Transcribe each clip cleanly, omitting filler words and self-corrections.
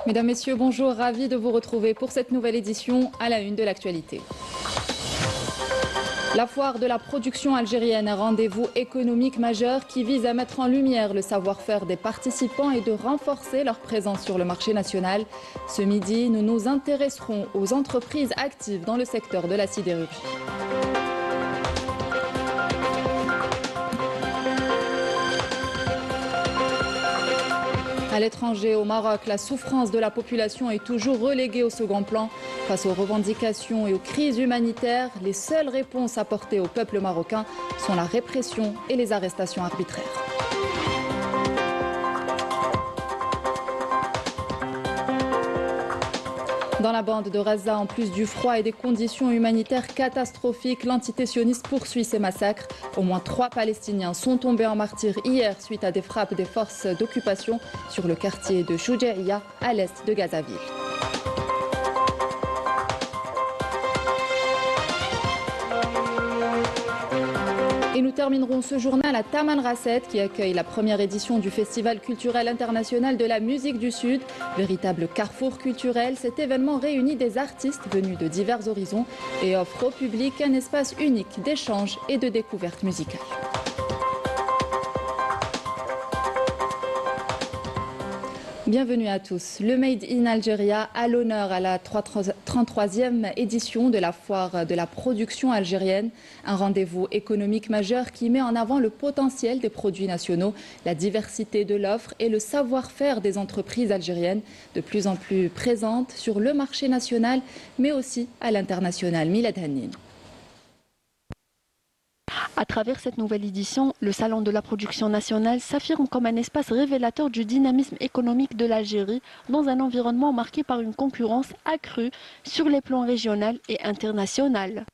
Mesdames, Messieurs, bonjour, ravi de vous retrouver pour cette nouvelle édition à la une de l'actualité. La foire de la production algérienne, un rendez-vous économique majeur qui vise à mettre en lumière le savoir-faire des participants et de renforcer leur présence sur le marché national. Ce midi, nous nous intéresserons aux entreprises actives dans le secteur de la sidérurgie. À l'étranger, au Maroc, la souffrance de la population est toujours reléguée au second plan. Face aux revendications et aux crises humanitaires, les seules réponses apportées au peuple marocain sont la répression et les arrestations arbitraires. Dans la bande de Gaza, en plus du froid et des conditions humanitaires catastrophiques, l'entité sioniste poursuit ses massacres. Au moins 3 Palestiniens sont tombés en martyrs hier suite à des frappes des forces d'occupation sur le quartier de Choujaïa, à l'est de Gazaville. Et nous terminerons ce journal à Taman Rasset qui accueille la première édition du Festival culturel international de la musique du Sud. Véritable carrefour culturel, cet événement réunit des artistes venus de divers horizons et offre au public un espace unique d'échange et de découverte musicale. Bienvenue à tous. Le Made in Algeria à l'honneur à la 33e édition de la foire de la production algérienne. Un rendez-vous économique majeur qui met en avant le potentiel des produits nationaux, la diversité de l'offre et le savoir-faire des entreprises algériennes de plus en plus présentes sur le marché national mais aussi à l'international. Milad Hannin. À travers cette nouvelle édition, le Salon de la production nationale s'affirme comme un espace révélateur du dynamisme économique de l'Algérie dans un environnement marqué par une concurrence accrue sur les plans régional et international.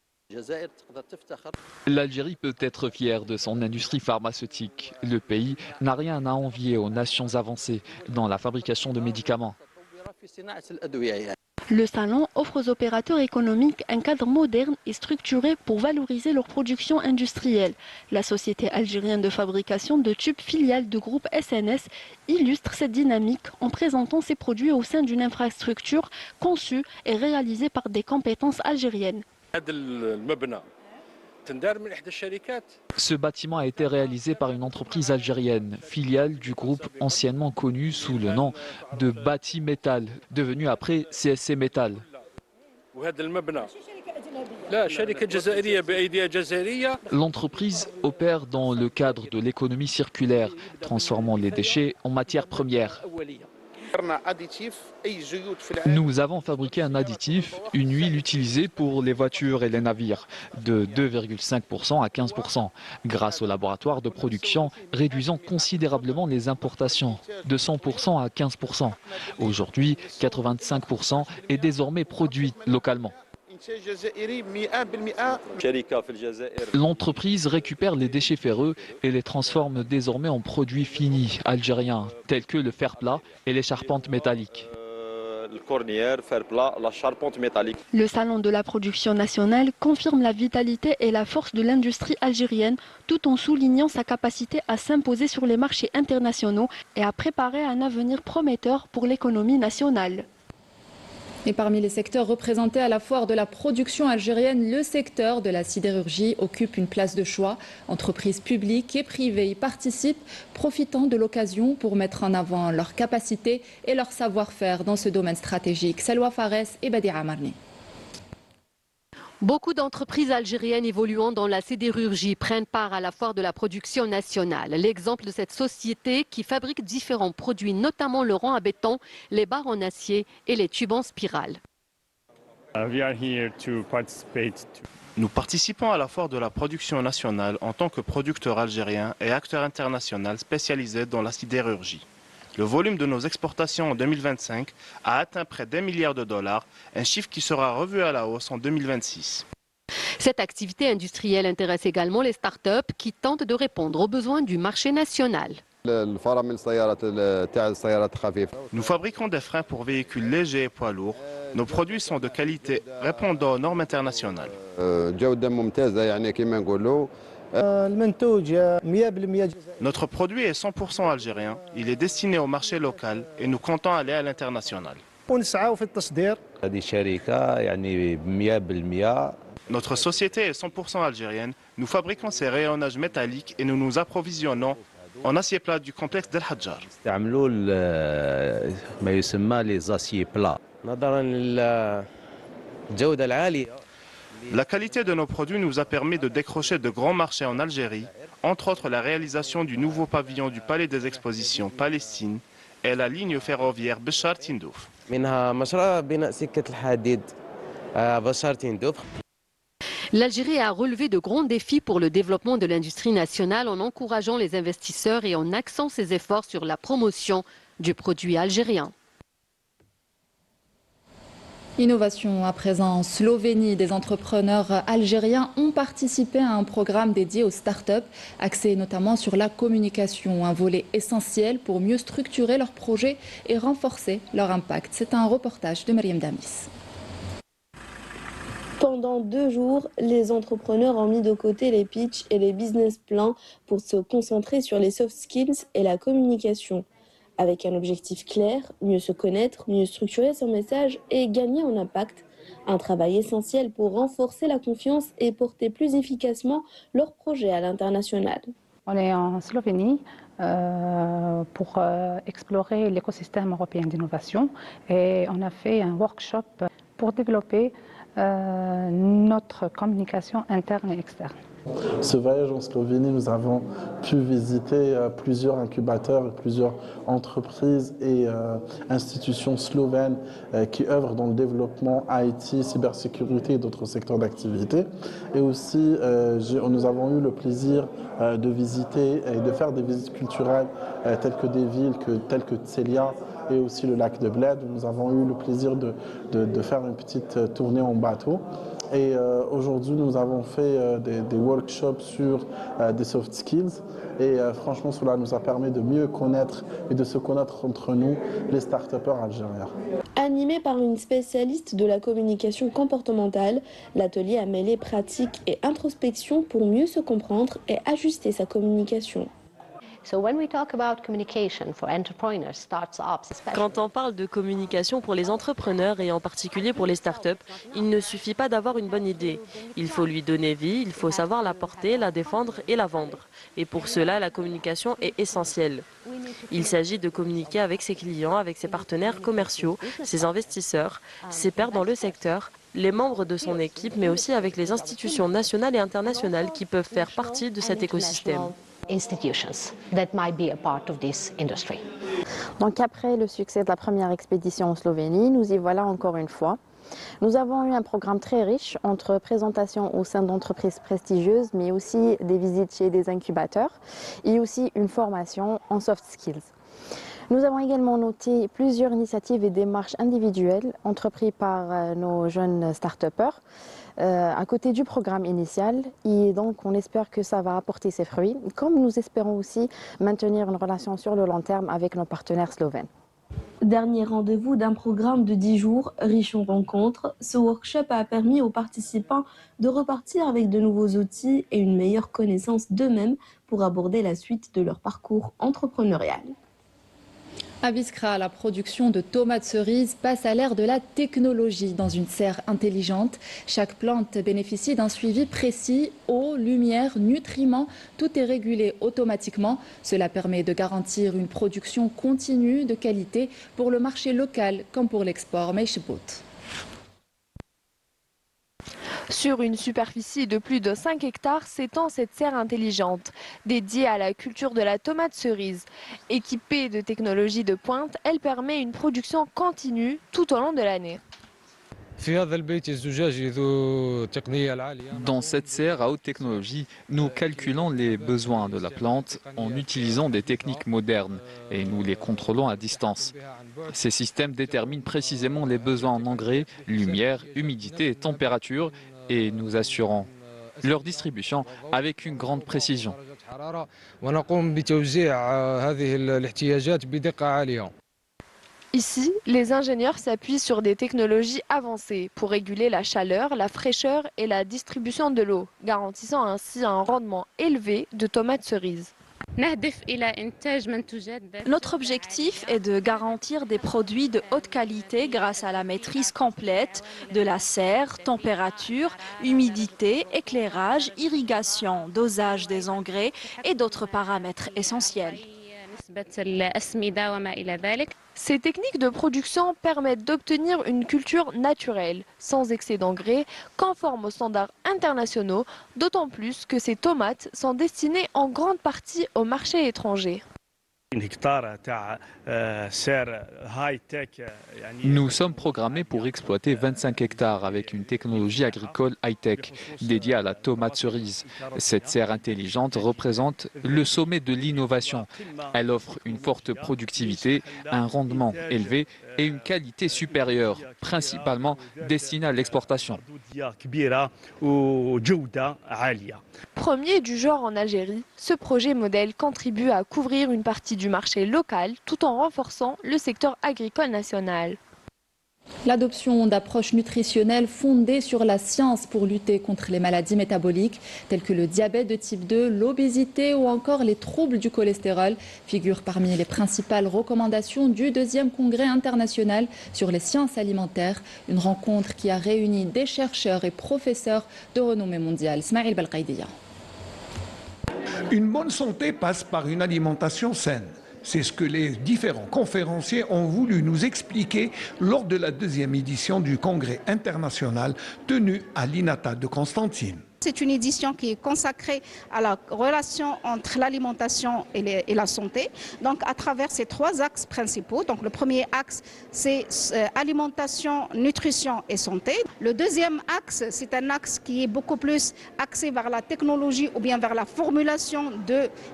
L'Algérie peut être fière de son industrie pharmaceutique. Le pays n'a rien à envier aux nations avancées dans la fabrication de médicaments. Le salon offre aux opérateurs économiques un cadre moderne et structuré pour valoriser leur production industrielle. La société algérienne de fabrication de tubes filiale du groupe SNS illustre cette dynamique en présentant ses produits au sein d'une infrastructure conçue et réalisée par des compétences algériennes. Ce bâtiment a été réalisé par une entreprise algérienne, filiale du groupe anciennement connu sous le nom de Bati Metal, devenu après CSC Metal. L'entreprise opère dans le cadre de l'économie circulaire, transformant les déchets en matières premières. Nous avons fabriqué un additif, une huile utilisée pour les voitures et les navires, de 2,5% à 15%, grâce au laboratoire de production, réduisant considérablement les importations, de 100% à 15%. Aujourd'hui, 85% est désormais produit localement. L'entreprise récupère les déchets ferreux et les transforme désormais en produits finis algériens, tels que le fer plat et les charpentes métalliques. Le salon de la production nationale confirme la vitalité et la force de l'industrie algérienne tout en soulignant sa capacité à s'imposer sur les marchés internationaux et à préparer un avenir prometteur pour l'économie nationale. Et parmi les secteurs représentés à la foire de la production algérienne, le secteur de la sidérurgie occupe une place de choix. Entreprises publiques et privées y participent, profitant de l'occasion pour mettre en avant leurs capacités et leur savoir-faire dans ce domaine stratégique. Salwa Fares et Badia Amarni. Beaucoup d'entreprises algériennes évoluant dans la sidérurgie prennent part à la foire de la production nationale. L'exemple de cette société qui fabrique différents produits, notamment le rang à béton, les barres en acier et les tubes en spirale. Nous participons à la foire de la production nationale en tant que producteur algérien et acteur international spécialisé dans la sidérurgie. Le volume de nos exportations en 2025 a atteint près d'1 milliard de dollars, un chiffre qui sera revu à la hausse en 2026. Cette activité industrielle intéresse également les start-up qui tentent de répondre aux besoins du marché national. Nous fabriquons des freins pour véhicules légers et poids lourds. Nos produits sont de qualité répondant aux normes internationales. Notre produit est 100% algérien, il est destiné au marché local et nous comptons aller à l'international. Notre société est 100% algérienne, nous fabriquons ces rayonnages métalliques et nous nous approvisionnons en acier plat du complexe d'El Hadjar. La qualité de nos produits nous a permis de décrocher de grands marchés en Algérie, entre autres la réalisation du nouveau pavillon du Palais des Expositions Palestine et la ligne ferroviaire Béchar-Tindouf. L'Algérie a relevé de grands défis pour le développement de l'industrie nationale en encourageant les investisseurs et en axant ses efforts sur la promotion du produit algérien. Innovation à présent en Slovénie. Des entrepreneurs algériens ont participé à un programme dédié aux startups, axé notamment sur la communication, un volet essentiel pour mieux structurer leurs projets et renforcer leur impact. C'est un reportage de Mariam Damis. Pendant 2 jours, les entrepreneurs ont mis de côté les pitchs et les business plans pour se concentrer sur les soft skills et la communication. Avec un objectif clair, mieux se connaître, mieux structurer son message et gagner en impact. Un travail essentiel pour renforcer la confiance et porter plus efficacement leurs projets à l'international. On est en Slovénie pour explorer l'écosystème européen d'innovation et on a fait un workshop pour développer notre communication interne et externe. Ce voyage en Slovénie, nous avons pu visiter plusieurs incubateurs et plusieurs entreprises et institutions slovènes qui œuvrent dans le développement IT, cybersécurité et d'autres secteurs d'activité. Et aussi, nous avons eu le plaisir de visiter et de faire des visites culturelles telles que des villes telles que Celia et aussi le lac de Bled. Nous avons eu le plaisir de faire une petite tournée en bateau. Et aujourd'hui, nous avons fait des workshops sur des soft skills. Et franchement, cela nous a permis de mieux connaître et de se connaître entre nous, les start-upers algériens. Animé par une spécialiste de la communication comportementale, l'atelier a mêlé pratique et introspection pour mieux se comprendre et ajuster sa communication. Quand on parle de communication pour les entrepreneurs et en particulier pour les startups, il ne suffit pas d'avoir une bonne idée. Il faut lui donner vie, il faut savoir la porter, la défendre et la vendre. Et pour cela, la communication est essentielle. Il s'agit de communiquer avec ses clients, avec ses partenaires commerciaux, ses investisseurs, ses pairs dans le secteur, les membres de son équipe, mais aussi avec les institutions nationales et internationales qui peuvent faire partie de cet écosystème. Donc après le succès de la première expédition en Slovénie, nous y voilà encore une fois. Nous avons eu un programme très riche entre présentations au sein d'entreprises prestigieuses, mais aussi des visites chez des incubateurs et aussi une formation en soft skills. Nous avons également noté plusieurs initiatives et démarches individuelles entreprises par nos jeunes start-upers à côté du programme initial, et donc on espère que ça va apporter ses fruits, comme nous espérons aussi maintenir une relation sur le long terme avec nos partenaires slovènes. Dernier rendez-vous d'un programme de 10 jours, riche en rencontres, ce workshop a permis aux participants de repartir avec de nouveaux outils et une meilleure connaissance d'eux-mêmes pour aborder la suite de leur parcours entrepreneurial. À Biskra, la production de tomates cerises passe à l'ère de la technologie dans une serre intelligente. Chaque plante bénéficie d'un suivi précis, eau, lumière, nutriments, tout est régulé automatiquement. Cela permet de garantir une production continue de qualité pour le marché local comme pour l'export. Meishbout. Sur une superficie de plus de 5 hectares s'étend cette serre intelligente, dédiée à la culture de la tomate cerise. Équipée de technologies de pointe, elle permet une production continue tout au long de l'année. Dans cette serre à haute technologie, nous calculons les besoins de la plante en utilisant des techniques modernes et nous les contrôlons à distance. Ces systèmes déterminent précisément les besoins en engrais, lumière, humidité et température et nous assurons leur distribution avec une grande précision. Ici, les ingénieurs s'appuient sur des technologies avancées pour réguler la chaleur, la fraîcheur et la distribution de l'eau, garantissant ainsi un rendement élevé de tomates cerises. Notre objectif est de garantir des produits de haute qualité grâce à la maîtrise complète de la serre, température, humidité, éclairage, irrigation, dosage des engrais et d'autres paramètres essentiels. Ces techniques de production permettent d'obtenir une culture naturelle, sans excès d'engrais, conforme aux standards internationaux, d'autant plus que ces tomates sont destinées en grande partie au marché étranger. Nous sommes programmés pour exploiter 25 hectares avec une technologie agricole high-tech dédiée à la tomate cerise. Cette serre intelligente représente le sommet de l'innovation. Elle offre une forte productivité, un rendement élevé et une qualité supérieure, principalement destinée à l'exportation. Premier du genre en Algérie, ce projet modèle contribue à couvrir une partie du marché local tout en renforçant le secteur agricole national. L'adoption d'approches nutritionnelles fondées sur la science pour lutter contre les maladies métaboliques telles que le diabète de type 2, l'obésité ou encore les troubles du cholestérol figurent parmi les principales recommandations du deuxième congrès international sur les sciences alimentaires, une rencontre qui a réuni des chercheurs et professeurs de renommée mondiale. Smaïl Belkaidia. Une bonne santé passe par une alimentation saine. C'est ce que les différents conférenciers ont voulu nous expliquer lors de la deuxième édition du congrès international tenu à l'INATA de Constantine. C'est une édition qui est consacrée à la relation entre l'alimentation et la santé, donc à travers ces trois axes principaux. Donc le premier axe, c'est alimentation, nutrition et santé. Le deuxième axe, c'est un axe qui est beaucoup plus axé vers la technologie ou bien vers la formulation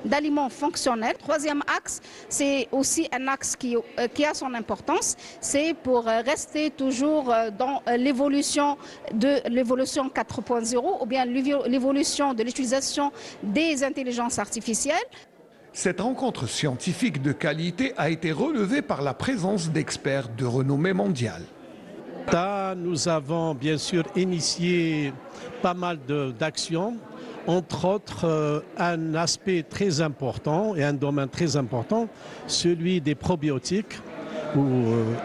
d'aliments fonctionnels. Troisième axe, c'est aussi un axe qui a son importance, c'est pour rester toujours dans l'évolution 4.0 ou bien l'évolution de l'utilisation des intelligences artificielles. Cette rencontre scientifique de qualité a été relevée par la présence d'experts de renommée mondiale. Nous avons bien sûr initié pas mal d'actions, entre autres un aspect très important et un domaine très important, celui des probiotiques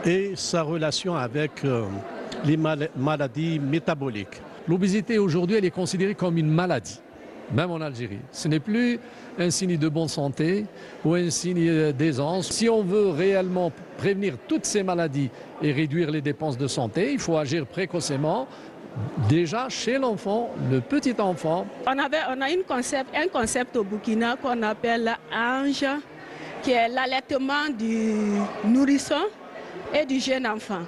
et sa relation avec les maladies métaboliques. L'obésité aujourd'hui, elle est considérée comme une maladie, même en Algérie. Ce n'est plus un signe de bonne santé ou un signe d'aisance. Si on veut réellement prévenir toutes ces maladies et réduire les dépenses de santé, il faut agir précocement, déjà chez l'enfant, le petit enfant. On a un concept au Burkina qu'on appelle ANGE, qui est l'allaitement du nourrisson et du jeune enfant.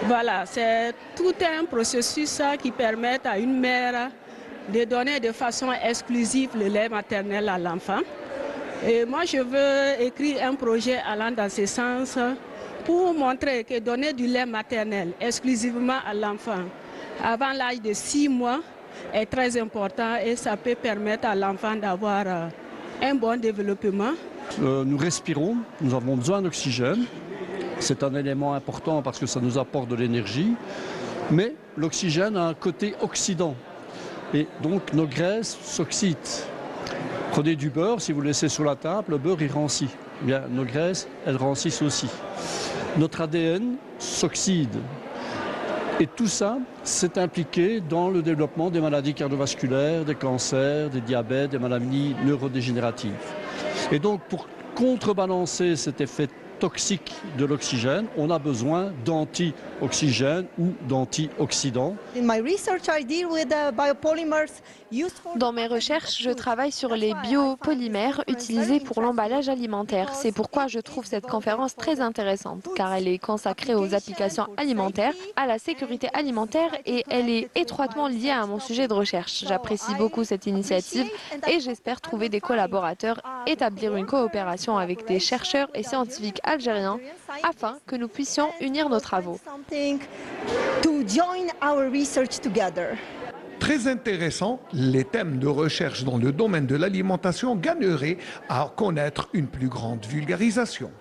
Voilà, c'est tout un processus qui permet à une mère de donner de façon exclusive le lait maternel à l'enfant. Et moi, je veux écrire un projet allant dans ce sens pour montrer que donner du lait maternel exclusivement à l'enfant avant l'âge de 6 mois est très important et ça peut permettre à l'enfant d'avoir un bon développement. Nous respirons, nous avons besoin d'oxygène. C'est un élément important parce que ça nous apporte de l'énergie, mais l'oxygène a un côté oxydant et donc nos graisses s'oxydent. Prenez du beurre, si vous le laissez sur la table, le beurre il rancit. Bien, nos graisses, elles rancissent aussi. Notre ADN s'oxyde et tout ça, c'est impliqué dans le développement des maladies cardiovasculaires, des cancers, des diabètes, des maladies neurodégénératives. Et donc pour contrebalancer cet effet toxique de l'oxygène, on a besoin d'anti-oxygène ou d'antioxydants. Dans mes recherches, je travaille sur les biopolymères utilisés pour l'emballage alimentaire. C'est pourquoi je trouve cette conférence très intéressante, car elle est consacrée aux applications alimentaires, à la sécurité alimentaire et elle est étroitement liée à mon sujet de recherche. J'apprécie beaucoup cette initiative et j'espère trouver des collaborateurs, établir une coopération avec des chercheurs et scientifiques algériens afin que nous puissions unir nos travaux. Très intéressant, les thèmes de recherche dans le domaine de l'alimentation gagneraient à connaître une plus grande vulgarisation.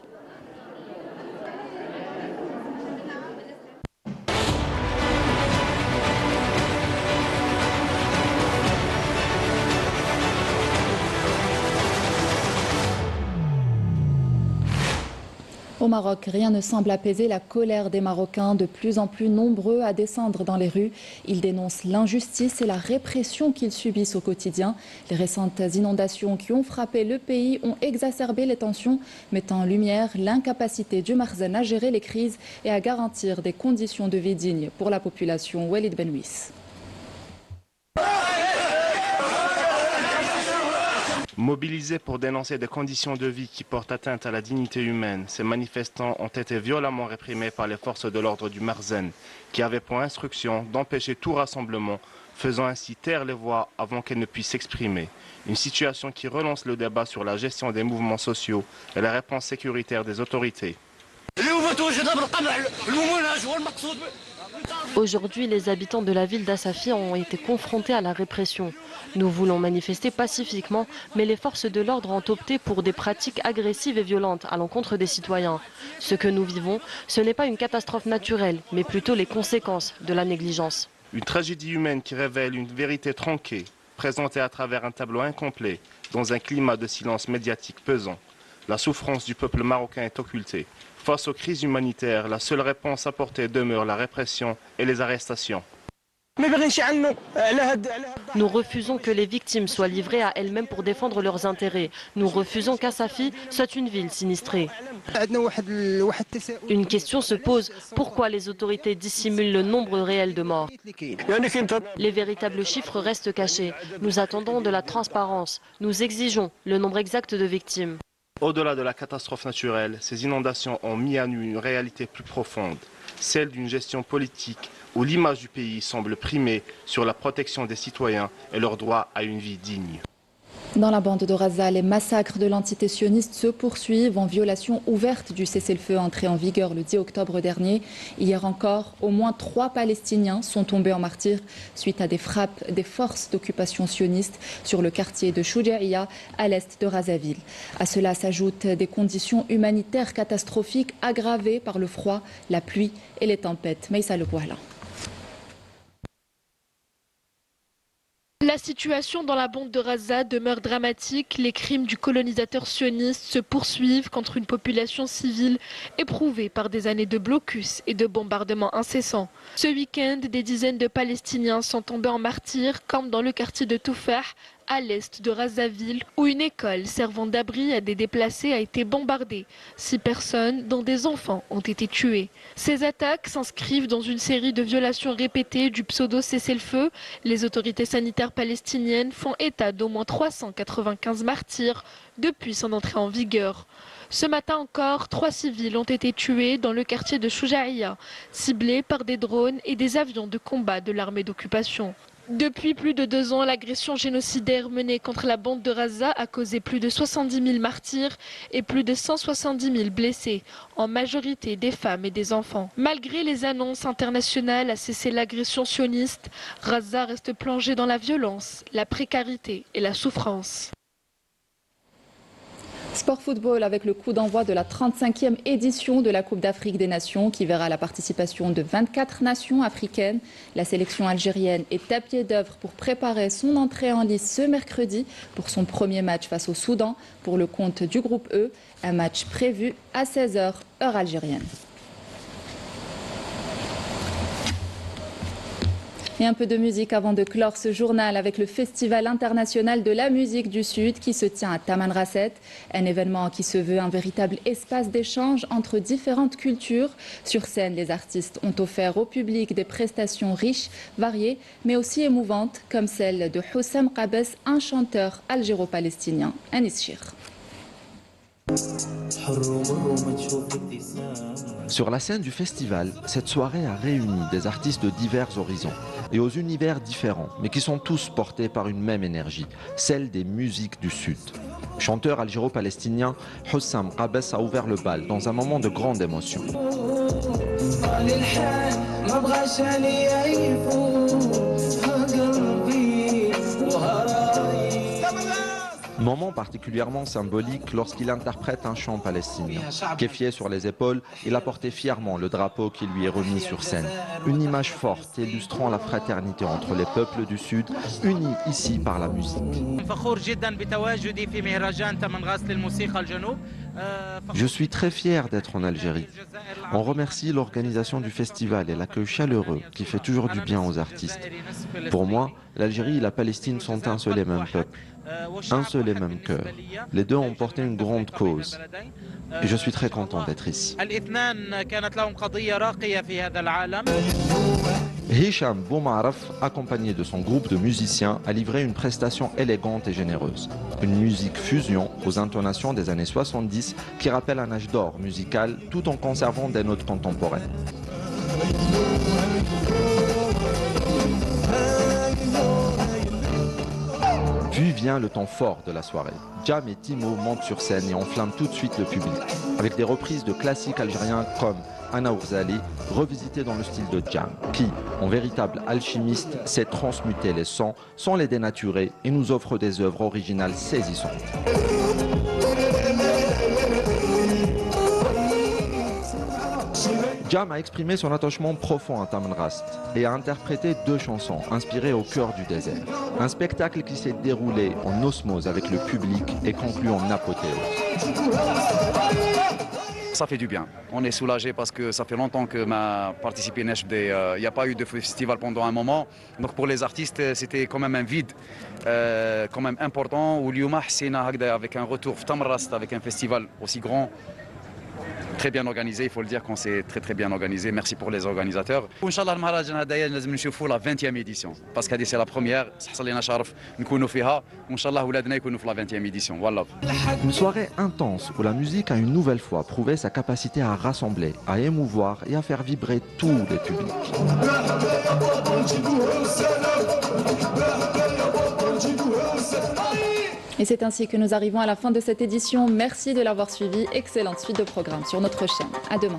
Au Maroc, rien ne semble apaiser la colère des Marocains, de plus en plus nombreux à descendre dans les rues. Ils dénoncent l'injustice et la répression qu'ils subissent au quotidien. Les récentes inondations qui ont frappé le pays ont exacerbé les tensions, mettant en lumière l'incapacité du Makhzen à gérer les crises et à garantir des conditions de vie dignes pour la population. Walid Benouis. Mobilisés pour dénoncer des conditions de vie qui portent atteinte à la dignité humaine, ces manifestants ont été violemment réprimés par les forces de l'ordre du Makhzen, qui avaient pour instruction d'empêcher tout rassemblement, faisant ainsi taire les voix avant qu'elles ne puissent s'exprimer. Une situation qui relance le débat sur la gestion des mouvements sociaux et la réponse sécuritaire des autorités. Aujourd'hui, les habitants de la ville d'Assafi ont été confrontés à la répression. Nous voulons manifester pacifiquement, mais les forces de l'ordre ont opté pour des pratiques agressives et violentes à l'encontre des citoyens. Ce que nous vivons, ce n'est pas une catastrophe naturelle, mais plutôt les conséquences de la négligence. Une tragédie humaine qui révèle une vérité tronquée, présentée à travers un tableau incomplet, dans un climat de silence médiatique pesant. La souffrance du peuple marocain est occultée. Face aux crises humanitaires, la seule réponse apportée demeure la répression et les arrestations. Nous refusons que les victimes soient livrées à elles-mêmes pour défendre leurs intérêts. Nous refusons qu'Assafi soit une ville sinistrée. Une question se pose, pourquoi les autorités dissimulent le nombre réel de morts? Les véritables chiffres restent cachés. Nous attendons de la transparence. Nous exigeons le nombre exact de victimes. Au-delà de la catastrophe naturelle, ces inondations ont mis à nu une réalité plus profonde, celle d'une gestion politique où l'image du pays semble primer sur la protection des citoyens et leur droit à une vie digne. Dans la bande de Gaza, les massacres de l'entité sioniste se poursuivent en violation ouverte du cessez-le-feu entré en vigueur le 10 octobre dernier. Hier encore, au moins 3 Palestiniens sont tombés en martyrs suite à des frappes des forces d'occupation sionistes sur le quartier de Choujaïa à l'est de Razaville. À cela s'ajoutent des conditions humanitaires catastrophiques aggravées par le froid, la pluie et les tempêtes. Maïssa Le Bouala. La situation dans la bande de Gaza demeure dramatique. Les crimes du colonisateur sioniste se poursuivent contre une population civile éprouvée par des années de blocus et de bombardements incessants. Ce week-end, des dizaines de Palestiniens sont tombés en martyrs, comme dans le quartier de Toufah, à l'est de Razaville, où une école servant d'abri à des déplacés a été bombardée. 6 personnes, dont des enfants, ont été tuées. Ces attaques s'inscrivent dans une série de violations répétées du pseudo-cessez-le-feu. Les autorités sanitaires palestiniennes font état d'au moins 395 martyrs depuis son entrée en vigueur. Ce matin encore, 3 civils ont été tués dans le quartier de Choujaïa, ciblés par des drones et des avions de combat de l'armée d'occupation. Depuis plus de 2 ans, l'agression génocidaire menée contre la bande de Gaza a causé plus de 70 000 martyrs et plus de 170 000 blessés, en majorité des femmes et des enfants. Malgré les annonces internationales à cesser l'agression sioniste, Gaza reste plongée dans la violence, la précarité et la souffrance. Sport football avec le coup d'envoi de la 35e édition de la Coupe d'Afrique des Nations qui verra la participation de 24 nations africaines. La sélection algérienne est à pied d'œuvre pour préparer son entrée en lice ce mercredi pour son premier match face au Soudan pour le compte du groupe E. Un match prévu à 16h, heure algérienne. Et un peu de musique avant de clore ce journal avec le Festival international de la musique du Sud qui se tient à Tamanrasset. Un événement qui se veut un véritable espace d'échange entre différentes cultures. Sur scène, les artistes ont offert au public des prestations riches, variées, mais aussi émouvantes, comme celle de Houssam Qabes, un chanteur algéro-palestinien, un Ischir. Sur la scène du festival, cette soirée a réuni des artistes de divers horizons et aux univers différents, mais qui sont tous portés par une même énergie, celle des musiques du Sud. Chanteur algéro-palestinien, Houssam Qabes a ouvert le bal dans un moment de grande émotion. Moment particulièrement symbolique lorsqu'il interprète un chant palestinien. Kéfié sur les épaules, il a porté fièrement le drapeau qui lui est remis sur scène. Une image forte illustrant la fraternité entre les peuples du Sud, unis ici par la musique. Je suis très fier d'être en Algérie. On remercie l'organisation du festival et l'accueil chaleureux qui fait toujours du bien aux artistes. Pour moi, l'Algérie et la Palestine sont un seul et même peuple, un seul et même cœur. Les deux ont porté une grande cause et je suis très content d'être ici. Hicham Boumaraf, accompagné de son groupe de musiciens, a livré une prestation élégante et généreuse. Une musique fusion aux intonations des années 70 qui rappelle un âge d'or musical tout en conservant des notes contemporaines. Puis vient le temps fort de la soirée. Jam et Timo montent sur scène et enflamment tout de suite le public, avec des reprises de classiques algériens comme Anna Ourzali, revisité dans le style de Jam, qui, en véritable alchimiste, sait transmuter les sons sans les dénaturer et nous offre des œuvres originales saisissantes. Jam a exprimé son attachement profond à Taman Rast et a interprété 2 chansons inspirées au cœur du désert. Un spectacle qui s'est déroulé en osmose avec le public et conclu en apothéose. Ça fait du bien. On est soulagé parce que ça fait longtemps que m'a participé. Il n'y a pas eu de festival pendant un moment. Donc pour les artistes, c'était quand même un vide, quand même important. Ou Lyouma Hsina avec un retour Taman Rast, avec un festival aussi grand. Très bien organisé, il faut le dire qu'on s'est très bien organisé. Merci pour les organisateurs. Inch'Allah, المهرجان هذايا لازم نشوفوا la 20e édition parce que c'est la première. حصل لنا شرف نكونوا فيها وإن شاء الله ولادنا يكونوا في la 20e édition. Voilà. Une soirée intense où la musique a une nouvelle fois prouvé sa capacité à rassembler, à émouvoir et à faire vibrer tous les publics. Et c'est ainsi que nous arrivons à la fin de cette édition. Merci de l'avoir suivi. Excellente suite de programme sur notre chaîne. À demain.